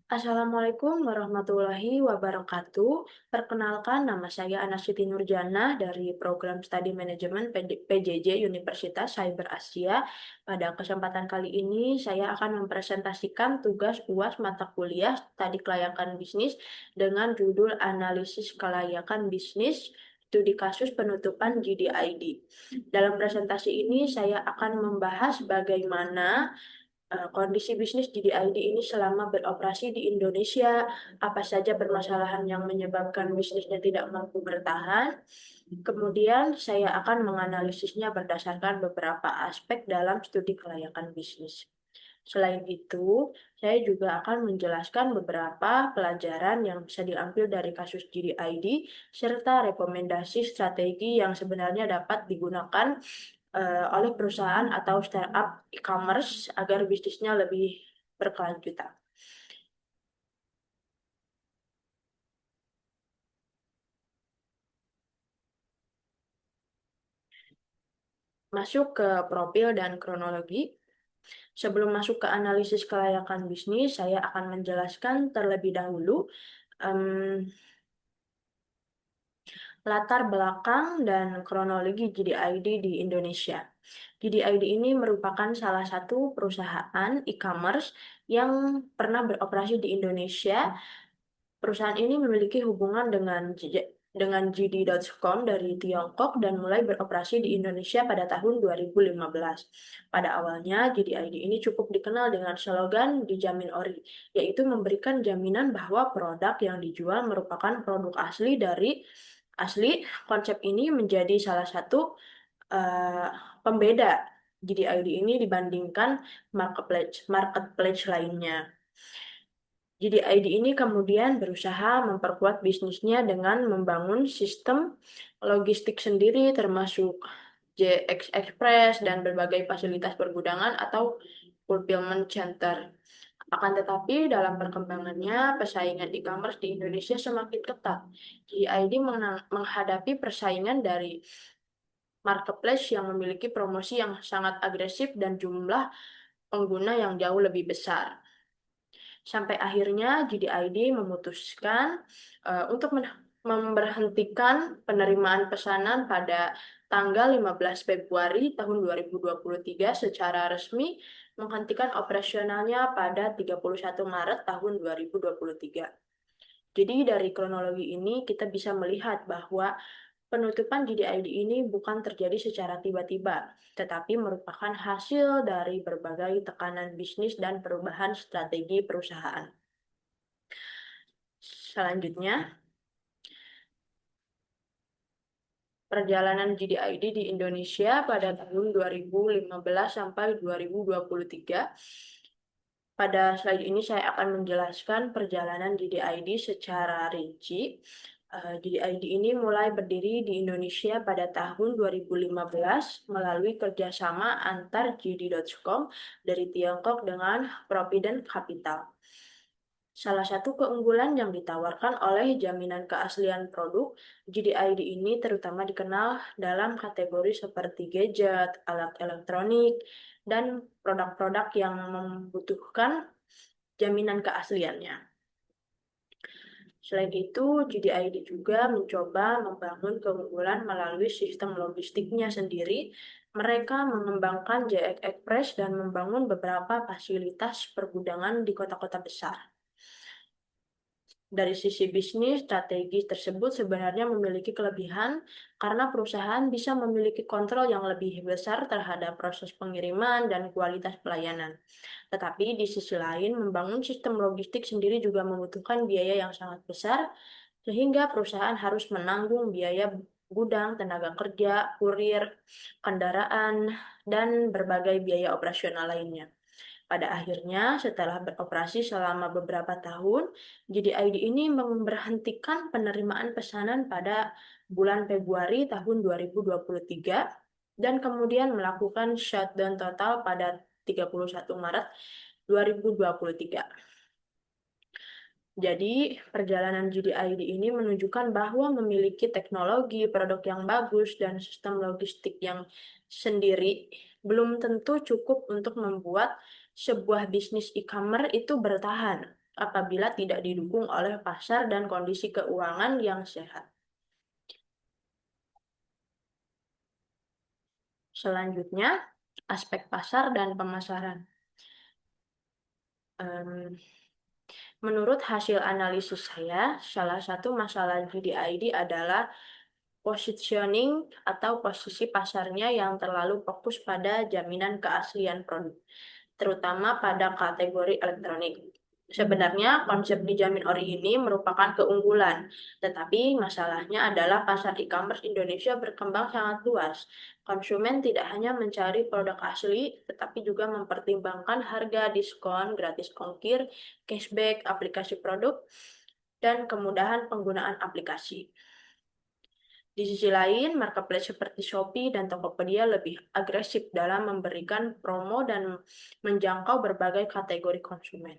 Assalamualaikum warahmatullahi wabarakatuh. Perkenalkan, nama saya Ana Siti Nurjana dari Program Studi Manajemen PJJ Universitas Cyber Asia. Pada kesempatan kali ini, saya akan mempresentasikan tugas UAS mata kuliah Studi Kelayakan Bisnis dengan judul Analisis Kelayakan Bisnis Studi Kasus Penutupan GDID. Dalam presentasi ini, saya akan membahas bagaimana kondisi bisnis GDID ini selama beroperasi di Indonesia, apa saja permasalahan yang menyebabkan bisnisnya tidak mampu bertahan. Kemudian saya akan menganalisisnya berdasarkan beberapa aspek dalam studi kelayakan bisnis. Selain itu, saya juga akan menjelaskan beberapa pelajaran yang bisa diambil dari kasus GDID serta rekomendasi strategi yang sebenarnya dapat digunakan oleh perusahaan atau startup e-commerce agar bisnisnya lebih berkelanjutan. Masuk ke profil dan kronologi. Sebelum masuk ke analisis kelayakan bisnis, saya akan menjelaskan terlebih dahulu em, latar belakang dan kronologi GDID di Indonesia. GDID ini merupakan salah satu perusahaan e-commerce yang pernah beroperasi di Indonesia. Perusahaan ini memiliki hubungan dengan JD.com dari Tiongkok dan mulai beroperasi di Indonesia pada tahun 2015. Pada awalnya, JDID ini cukup dikenal dengan slogan "Dijamin Ori", yaitu memberikan jaminan bahwa produk yang dijual merupakan produk asli dari asli. Konsep ini menjadi salah satu eh, pembeda JDID ini dibandingkan marketplace lainnya. Jadi ID ini kemudian berusaha memperkuat bisnisnya dengan membangun sistem logistik sendiri termasuk JX Express dan berbagai fasilitas pergudangan atau fulfillment center. Akan tetapi dalam perkembangannya persaingan e-commerce di Indonesia semakin ketat. Jadi ID menghadapi persaingan dari marketplace yang memiliki promosi yang sangat agresif dan jumlah pengguna yang jauh lebih besar. Sampai akhirnya GDID memutuskan untuk memberhentikan penerimaan pesanan pada tanggal 15 Februari tahun 2023 secara resmi, menghentikan operasionalnya pada 31 Maret tahun 2023. Jadi dari kronologi ini kita bisa melihat bahwa penutupan GDID ini bukan terjadi secara tiba-tiba, tetapi merupakan hasil dari berbagai tekanan bisnis dan perubahan strategi perusahaan. Selanjutnya, perjalanan GDID di Indonesia pada tahun 2015 sampai 2023. Pada slide ini saya akan menjelaskan perjalanan GDID secara rinci. GDID ini mulai berdiri di Indonesia pada tahun 2015 melalui kerjasama antar JD.com dari Tiongkok dengan Provident Capital. Salah satu keunggulan yang ditawarkan oleh jaminan keaslian produk, GDID ini terutama dikenal dalam kategori seperti gadget, alat elektronik, dan produk-produk yang membutuhkan jaminan keasliannya. Selain itu, GDID juga mencoba membangun keunggulan melalui sistem logistiknya sendiri. Mereka mengembangkan JX Express dan membangun beberapa fasilitas pergudangan di kota-kota besar. Dari sisi bisnis, strategi tersebut sebenarnya memiliki kelebihan karena perusahaan bisa memiliki kontrol yang lebih besar terhadap proses pengiriman dan kualitas pelayanan. Tetapi di sisi lain, membangun sistem logistik sendiri juga membutuhkan biaya yang sangat besar, sehingga perusahaan harus menanggung biaya gudang, tenaga kerja, kurir, kendaraan, dan berbagai biaya operasional lainnya. Pada akhirnya, setelah beroperasi selama beberapa tahun, JDID ini memberhentikan penerimaan pesanan pada bulan Februari tahun 2023 dan kemudian melakukan shutdown total pada 31 Maret 2023. Jadi, perjalanan GDID ini menunjukkan bahwa memiliki teknologi, produk yang bagus, dan sistem logistik yang sendiri belum tentu cukup untuk membuat sebuah bisnis e-commerce itu bertahan. apabila tidak didukung oleh pasar dan kondisi keuangan yang sehat. Selanjutnya, aspek pasar dan pemasaran. Em, Menurut hasil analisis saya, salah satu masalah GDID adalah positioning atau posisi pasarnya yang terlalu fokus pada jaminan keaslian produk, terutama pada kategori elektronik. Sebenarnya konsep dijamin ori ini merupakan keunggulan, tetapi masalahnya adalah pasar e-commerce Indonesia berkembang sangat luas. Konsumen tidak hanya mencari produk asli, tetapi juga mempertimbangkan harga, diskon, gratis ongkir, cashback, aplikasi produk, dan kemudahan penggunaan aplikasi. Di sisi lain, marketplace seperti Shopee dan Tokopedia lebih agresif dalam memberikan promo dan menjangkau berbagai kategori konsumen.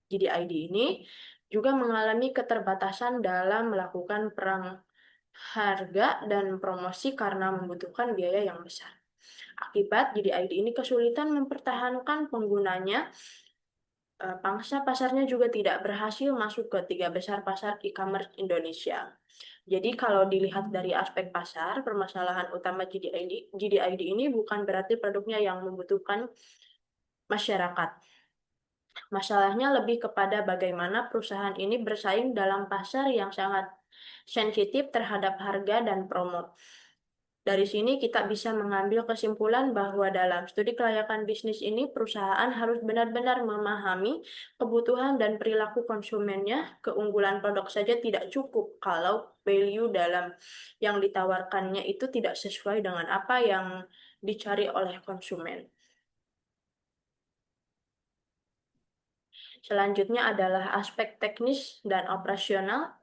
Jadi ID ini juga mengalami keterbatasan dalam melakukan perang harga dan promosi karena membutuhkan biaya yang besar. Akibat JDID ini kesulitan mempertahankan penggunanya, pangsa pasarnya juga tidak berhasil masuk ke tiga besar pasar e-commerce Indonesia. Jadi kalau dilihat dari aspek pasar, permasalahan utama GDID ini bukan berarti produknya yang membutuhkan masyarakat. Masalahnya lebih kepada bagaimana perusahaan ini bersaing dalam pasar yang sangat sensitif terhadap harga dan promo. Dari sini kita bisa mengambil kesimpulan bahwa dalam studi kelayakan bisnis ini perusahaan harus benar-benar memahami kebutuhan dan perilaku konsumennya. Keunggulan produk saja tidak cukup kalau value dalam yang ditawarkannya itu tidak sesuai dengan apa yang dicari oleh konsumen. Selanjutnya adalah aspek teknis dan operasional.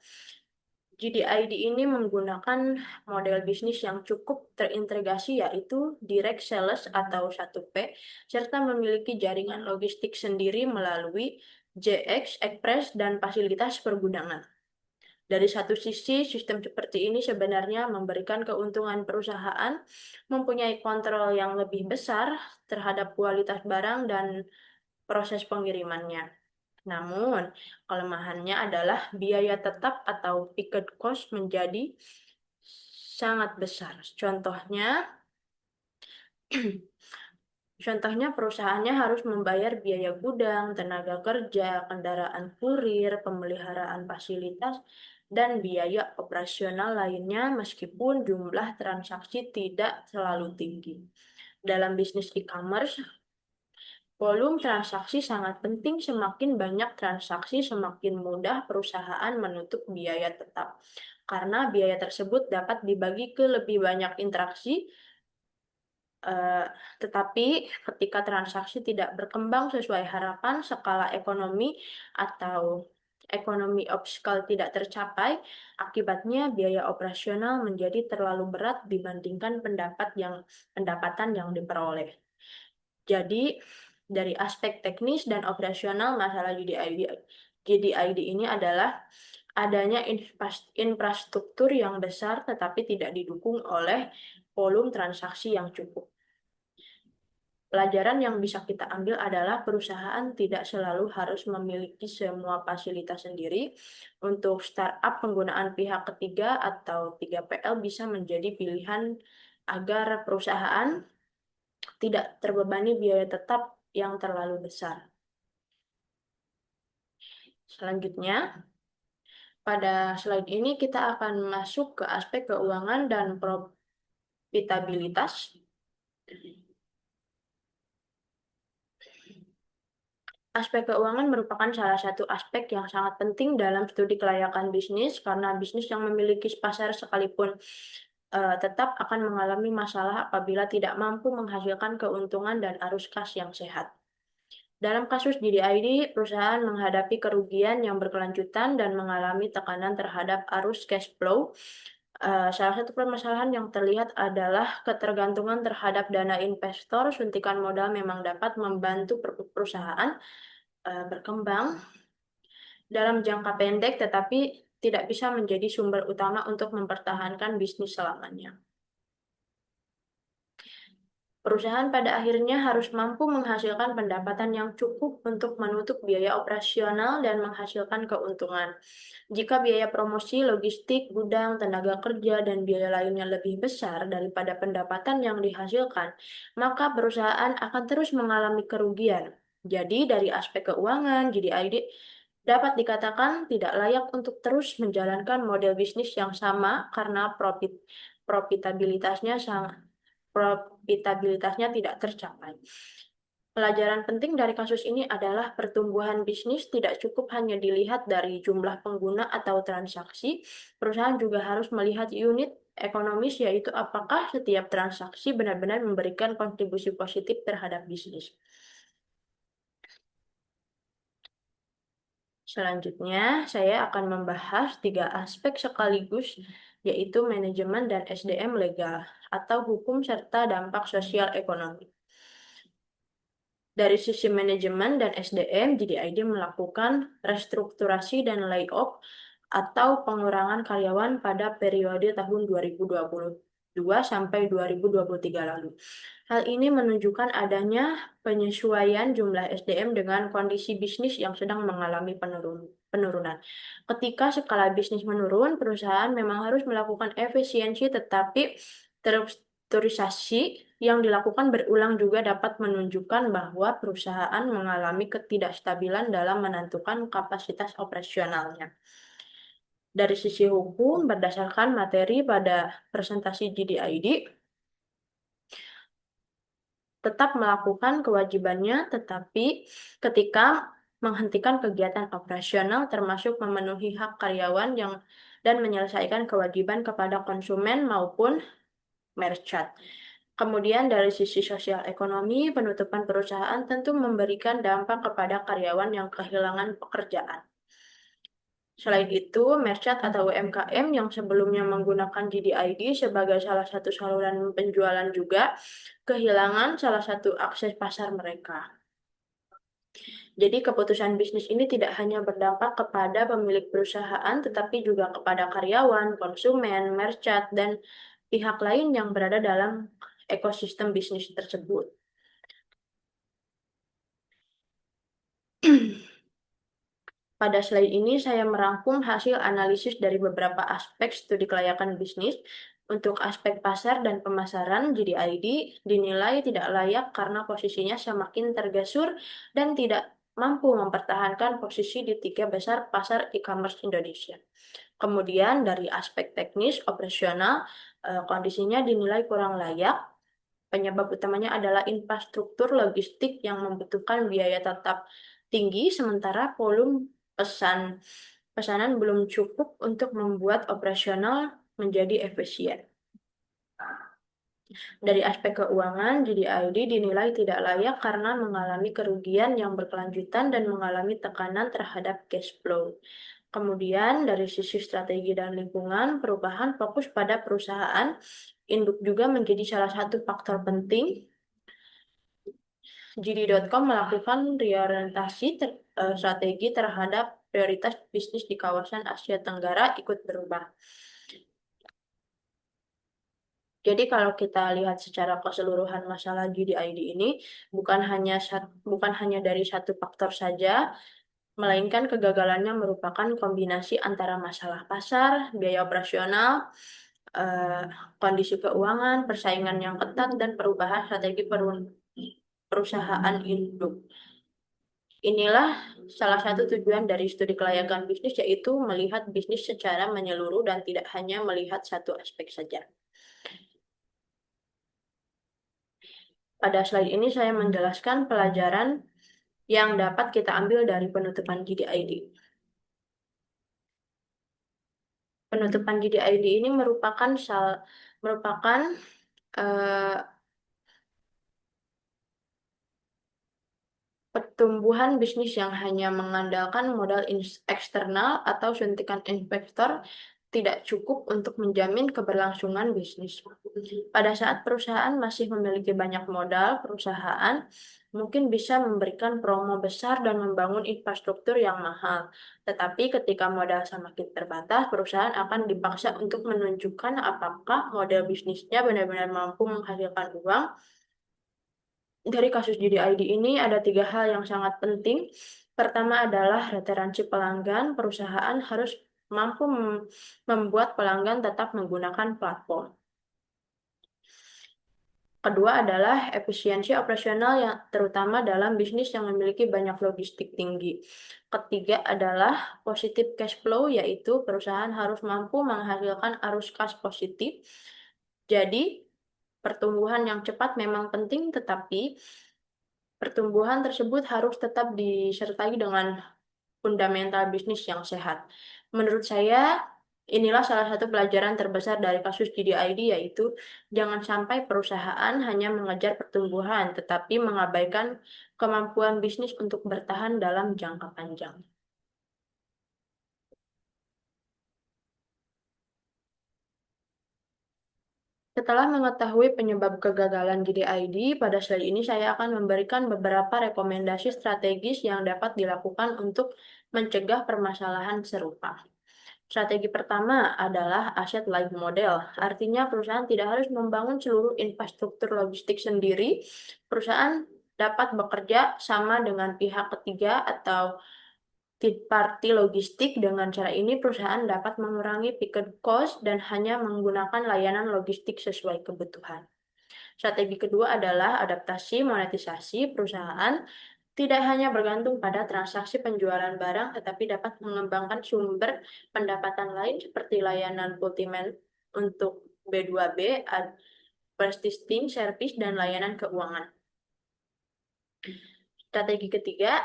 GDID ini menggunakan model bisnis yang cukup terintegrasi, yaitu direct sales atau 1P, serta memiliki jaringan logistik sendiri melalui JX, Express, dan fasilitas pergudangan. Dari satu sisi, sistem seperti ini sebenarnya memberikan keuntungan perusahaan mempunyai kontrol yang lebih besar terhadap kualitas barang dan proses pengirimannya. Namun, kelemahannya adalah biaya tetap atau fixed cost menjadi sangat besar. Contohnya perusahaannya harus membayar biaya gudang, tenaga kerja, kendaraan kurir, pemeliharaan fasilitas, dan biaya operasional lainnya meskipun jumlah transaksi tidak selalu tinggi. Dalam bisnis e-commerce, volume transaksi sangat penting. Semakin banyak transaksi, semakin mudah perusahaan menutup biaya tetap. Karena biaya tersebut dapat dibagi ke lebih banyak interaksi, eh, tetapi ketika transaksi tidak berkembang sesuai harapan, skala ekonomi atau ekonomi of scale tidak tercapai, akibatnya biaya operasional menjadi terlalu berat dibandingkan pendapatan yang diperoleh. Jadi, dari aspek teknis dan operasional, masalah GDID ini adalah adanya infrastruktur yang besar tetapi tidak didukung oleh volume transaksi yang cukup. Pelajaran yang bisa kita ambil adalah perusahaan tidak selalu harus memiliki semua fasilitas sendiri. Untuk startup, penggunaan pihak ketiga atau 3PL bisa menjadi pilihan agar perusahaan tidak terbebani biaya tetap yang terlalu besar. Selanjutnya, pada slide ini kita akan masuk ke aspek keuangan dan profitabilitas. Aspek keuangan merupakan salah satu aspek yang sangat penting dalam studi kelayakan bisnis, karena bisnis yang memiliki pasar sekalipun tetap akan mengalami masalah apabila tidak mampu menghasilkan keuntungan dan arus kas yang sehat. Dalam kasus GDID, perusahaan menghadapi kerugian yang berkelanjutan dan mengalami tekanan terhadap arus cash flow. Salah satu permasalahan yang terlihat adalah ketergantungan terhadap dana investor. Suntikan modal memang dapat membantu perusahaan berkembang dalam jangka pendek, tetapi tidak bisa menjadi sumber utama untuk mempertahankan bisnis selamanya. Perusahaan pada akhirnya harus mampu menghasilkan pendapatan yang cukup untuk menutup biaya operasional dan menghasilkan keuntungan. Jika biaya promosi, logistik, gudang, tenaga kerja, dan biaya lainnya lebih besar daripada pendapatan yang dihasilkan, maka perusahaan akan terus mengalami kerugian. Jadi, dari aspek keuangan, GDID dapat dikatakan tidak layak untuk terus menjalankan model bisnis yang sama karena profitabilitasnya profitabilitasnya tidak tercapai. Pelajaran penting dari kasus ini adalah pertumbuhan bisnis tidak cukup hanya dilihat dari jumlah pengguna atau transaksi, perusahaan juga harus melihat unit ekonomis, yaitu apakah setiap transaksi benar-benar memberikan kontribusi positif terhadap bisnis. Selanjutnya, saya akan membahas 3 aspek sekaligus, yaitu manajemen dan SDM legal, atau hukum serta dampak sosial ekonomi. Dari sisi manajemen dan SDM, JDID melakukan restrukturasi dan layoff atau pengurangan karyawan pada periode tahun 2022 sampai 2023 lalu. Hal ini menunjukkan adanya penyesuaian jumlah SDM dengan kondisi bisnis yang sedang mengalami penurunan. Ketika skala bisnis menurun, perusahaan memang harus melakukan efisiensi, tetapi restrukturisasi yang dilakukan berulang juga dapat menunjukkan bahwa perusahaan mengalami ketidakstabilan dalam menentukan kapasitas operasionalnya. Dari sisi hukum, berdasarkan materi pada presentasi GDID, tetap melakukan kewajibannya, tetapi ketika menghentikan kegiatan operasional termasuk memenuhi hak karyawan dan menyelesaikan kewajiban kepada konsumen maupun merchant. Kemudian dari sisi sosial ekonomi, penutupan perusahaan tentu memberikan dampak kepada karyawan yang kehilangan pekerjaan. Selain itu, merchant atau UMKM yang sebelumnya menggunakan GDID sebagai salah satu saluran penjualan juga kehilangan salah satu akses pasar mereka. Jadi keputusan bisnis ini tidak hanya berdampak kepada pemilik perusahaan, tetapi juga kepada karyawan, konsumen, merchant, dan pihak lain yang berada dalam ekosistem bisnis tersebut. Pada slide ini saya merangkum hasil analisis dari beberapa aspek studi kelayakan bisnis. Untuk aspek pasar dan pemasaran, GDID dinilai tidak layak karena posisinya semakin tergesur dan tidak mampu mempertahankan posisi di 3 besar pasar e-commerce Indonesia. Kemudian dari aspek teknis operasional, kondisinya dinilai kurang layak. Penyebab utamanya adalah infrastruktur logistik yang membutuhkan biaya tetap tinggi, sementara volume pesanan belum cukup untuk membuat operasional menjadi efisien. Dari aspek keuangan, GDID dinilai tidak layak karena mengalami kerugian yang berkelanjutan dan mengalami tekanan terhadap cash flow. Kemudian, dari sisi strategi dan lingkungan, perubahan fokus pada perusahaan induk juga menjadi salah satu faktor penting. JD.com melakukan reorientasi strategi terhadap prioritas bisnis di kawasan Asia Tenggara ikut berubah. Jadi kalau kita lihat secara keseluruhan masalah GDID ini bukan hanya dari satu faktor saja, melainkan kegagalannya merupakan kombinasi antara masalah pasar, biaya operasional, eh, kondisi keuangan, persaingan yang ketat, dan perubahan strategi perusahaan induk. Inilah salah satu tujuan dari studi kelayakan bisnis, yaitu melihat bisnis secara menyeluruh dan tidak hanya melihat satu aspek saja. Pada slide ini saya menjelaskan pelajaran yang dapat kita ambil dari penutupan GDID. Penutupan GDID ini merupakan eh, pertumbuhan bisnis yang hanya mengandalkan modal eksternal atau suntikan investor tidak cukup untuk menjamin keberlangsungan bisnis. Pada saat perusahaan masih memiliki banyak modal, perusahaan mungkin bisa memberikan promo besar dan membangun infrastruktur yang mahal. Tetapi ketika modal semakin terbatas, perusahaan akan dipaksa untuk menunjukkan apakah model bisnisnya benar-benar mampu menghasilkan uang Dari kasus judi ID ini ada 3 hal yang sangat penting. Pertama adalah referensi pelanggan. Perusahaan harus mampu membuat pelanggan tetap menggunakan platform. Kedua adalah efisiensi operasional yang terutama dalam bisnis yang memiliki banyak logistik tinggi. Ketiga adalah positive cash flow, yaitu perusahaan harus mampu menghasilkan arus kas positif. Jadi, pertumbuhan yang cepat memang penting, tetapi pertumbuhan tersebut harus tetap disertai dengan fundamental bisnis yang sehat. Menurut saya, inilah salah satu pelajaran terbesar dari kasus GDID, yaitu jangan sampai perusahaan hanya mengejar pertumbuhan, tetapi mengabaikan kemampuan bisnis untuk bertahan dalam jangka panjang. Setelah mengetahui penyebab kegagalan GDID, pada slide ini saya akan memberikan beberapa rekomendasi strategis yang dapat dilakukan untuk mencegah permasalahan serupa. Strategi pertama adalah asset light model. Artinya perusahaan tidak harus membangun seluruh infrastruktur logistik sendiri. Perusahaan dapat bekerja sama dengan pihak ketiga atau third party logistik. Dengan cara ini perusahaan dapat mengurangi picket cost dan hanya menggunakan layanan logistik sesuai kebutuhan. Strategi kedua adalah adaptasi monetisasi. Perusahaan tidak hanya bergantung pada transaksi penjualan barang, tetapi dapat mengembangkan sumber pendapatan lain seperti layanan fulfillment untuk B2B, purchasing service, dan layanan keuangan. Strategi ketiga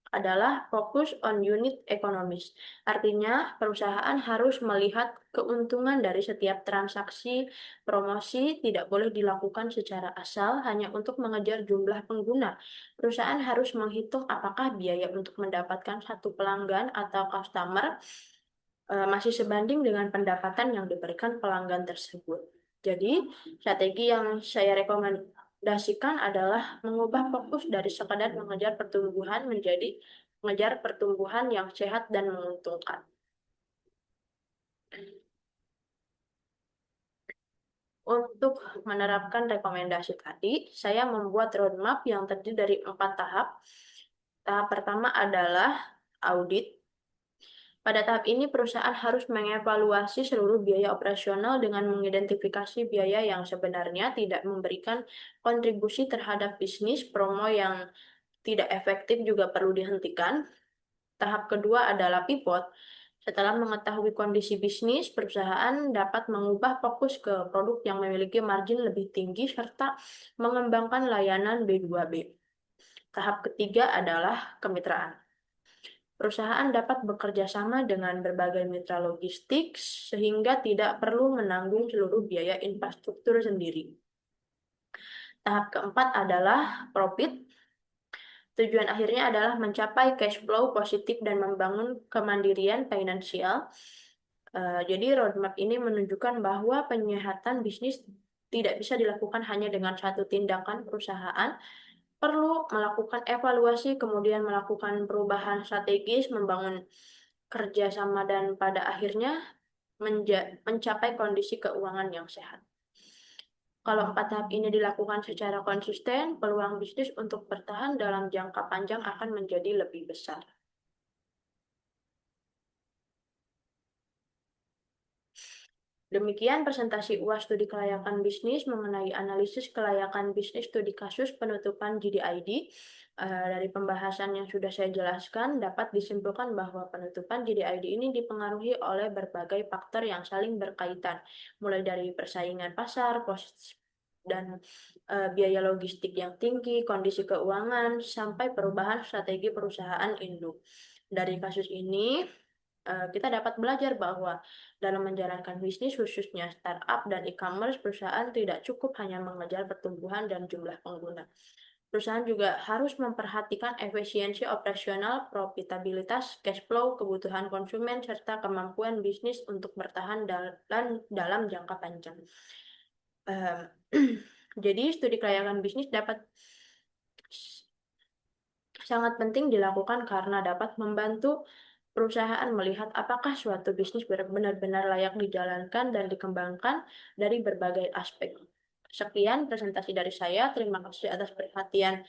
adalah fokus on unit economics. Artinya, perusahaan harus melihat keuntungan dari setiap transaksi. Promosi tidak boleh dilakukan secara asal hanya untuk mengejar jumlah pengguna. Perusahaan harus menghitung apakah biaya untuk mendapatkan satu pelanggan atau customer masih sebanding dengan pendapatan yang diberikan pelanggan tersebut. Jadi, strategi yang saya rekomendasikan adalah mengubah fokus dari sekadar mengejar pertumbuhan menjadi mengejar pertumbuhan yang sehat dan menguntungkan. Untuk menerapkan rekomendasi tadi, saya membuat roadmap yang terdiri dari 4 tahap. Tahap pertama adalah audit. Pada tahap ini, perusahaan harus mengevaluasi seluruh biaya operasional dengan mengidentifikasi biaya yang sebenarnya tidak memberikan kontribusi terhadap bisnis. Promo yang tidak efektif juga perlu dihentikan. Tahap kedua adalah pivot. Setelah mengetahui kondisi bisnis, perusahaan dapat mengubah fokus ke produk yang memiliki margin lebih tinggi serta mengembangkan layanan B2B. Tahap ketiga adalah kemitraan. Perusahaan dapat bekerja sama dengan berbagai mitra logistik sehingga tidak perlu menanggung seluruh biaya infrastruktur sendiri. Tahap keempat adalah profit. Tujuan akhirnya adalah mencapai cash flow positif dan membangun kemandirian finansial. Jadi roadmap ini menunjukkan bahwa penyehatan bisnis tidak bisa dilakukan hanya dengan satu tindakan. Perusahaan perlu melakukan evaluasi, kemudian melakukan perubahan strategis, membangun kerjasama, dan pada akhirnya mencapai kondisi keuangan yang sehat. Kalau 4 tahap ini dilakukan secara konsisten, peluang bisnis untuk bertahan dalam jangka panjang akan menjadi lebih besar. Demikian presentasi UAS Studi Kelayakan Bisnis mengenai analisis kelayakan bisnis studi kasus penutupan GDID. Dari pembahasan yang sudah saya jelaskan, dapat disimpulkan bahwa penutupan GDID ini dipengaruhi oleh berbagai faktor yang saling berkaitan, mulai dari persaingan pasar, dan biaya logistik yang tinggi, kondisi keuangan, sampai perubahan strategi perusahaan induk. Dari kasus ini, kita dapat belajar bahwa dalam menjalankan bisnis, khususnya startup dan e-commerce, perusahaan tidak cukup hanya mengejar pertumbuhan dan jumlah pengguna. Perusahaan juga harus memperhatikan efisiensi operasional, profitabilitas, cash flow, kebutuhan konsumen, serta kemampuan bisnis untuk bertahan dalam jangka panjang. Jadi, studi kelayakan bisnis sangat penting dilakukan karena dapat membantu perusahaan melihat apakah suatu bisnis benar-benar layak dijalankan dan dikembangkan dari berbagai aspek. Sekian presentasi dari saya. Terima kasih atas perhatian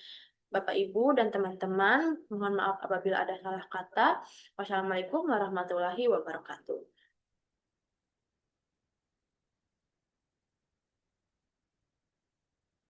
Bapak, Ibu, dan teman-teman. Mohon maaf apabila ada salah kata. Wassalamualaikum warahmatullahi wabarakatuh.